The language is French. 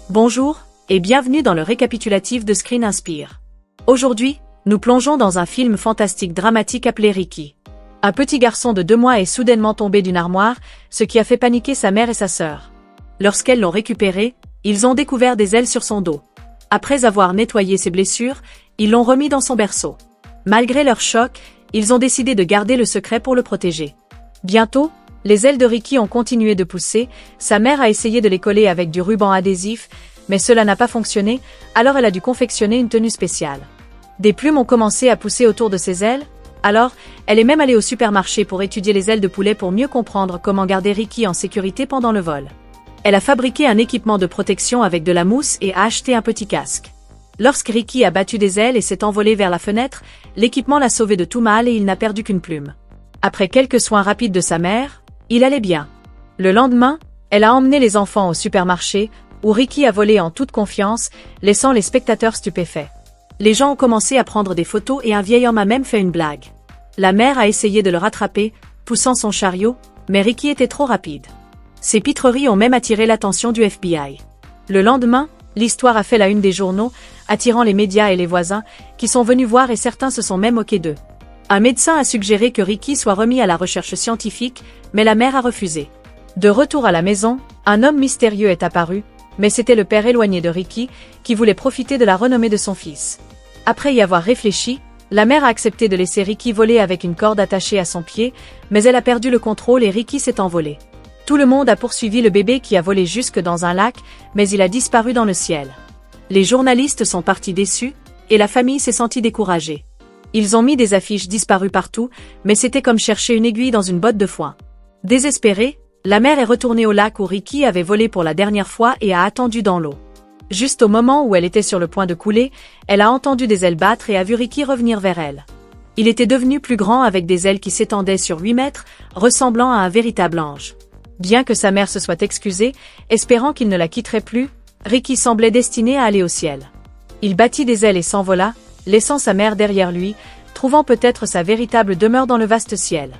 Bonjour, et bienvenue dans le récapitulatif de Screen Inspire. Aujourd'hui, nous plongeons dans un film fantastique dramatique appelé Ricky. Un petit garçon de 2 mois est soudainement tombé d'une armoire, ce qui a fait paniquer sa mère et sa sœur. Lorsqu'elles l'ont récupéré, ils ont découvert des ailes sur son dos. Après avoir nettoyé ses blessures, ils l'ont remis dans son berceau. Malgré leur choc, ils ont décidé de garder le secret pour le protéger. Bientôt, les ailes de Ricky ont continué de pousser, sa mère a essayé de les coller avec du ruban adhésif, mais cela n'a pas fonctionné, alors elle a dû confectionner une tenue spéciale. Des plumes ont commencé à pousser autour de ses ailes, alors elle est même allée au supermarché pour étudier les ailes de poulet pour mieux comprendre comment garder Ricky en sécurité pendant le vol. Elle a fabriqué un équipement de protection avec de la mousse et a acheté un petit casque. Lorsque Ricky a battu des ailes et s'est envolé vers la fenêtre, l'équipement l'a sauvé de tout mal et il n'a perdu qu'une plume. Après quelques soins rapides de sa mère, il allait bien. Le lendemain, elle a emmené les enfants au supermarché, où Ricky a volé en toute confiance, laissant les spectateurs stupéfaits. Les gens ont commencé à prendre des photos et un vieil homme a même fait une blague. La mère a essayé de le rattraper, poussant son chariot, mais Ricky était trop rapide. Ces pitreries ont même attiré l'attention du FBI. Le lendemain, l'histoire a fait la une des journaux, attirant les médias et les voisins, qui sont venus voir et certains se sont même moqués d'eux. Un médecin a suggéré que Ricky soit remis à la recherche scientifique, mais la mère a refusé. De retour à la maison, un homme mystérieux est apparu, mais c'était le père éloigné de Ricky, qui voulait profiter de la renommée de son fils. Après y avoir réfléchi, la mère a accepté de laisser Ricky voler avec une corde attachée à son pied, mais elle a perdu le contrôle et Ricky s'est envolé. Tout le monde a poursuivi le bébé qui a volé jusque dans un lac, mais il a disparu dans le ciel. Les journalistes sont partis déçus, et la famille s'est sentie découragée. Ils ont mis des affiches disparues partout, mais c'était comme chercher une aiguille dans une botte de foin. Désespérée, la mère est retournée au lac où Ricky avait volé pour la dernière fois et a attendu dans l'eau. Juste au moment où elle était sur le point de couler, elle a entendu des ailes battre et a vu Ricky revenir vers elle. Il était devenu plus grand avec des ailes qui s'étendaient sur 8 mètres, ressemblant à un véritable ange. Bien que sa mère se soit excusée, espérant qu'il ne la quitterait plus, Ricky semblait destiné à aller au ciel. Il battit des ailes et s'envola, laissant sa mère derrière lui, trouvant peut-être sa véritable demeure dans le vaste ciel.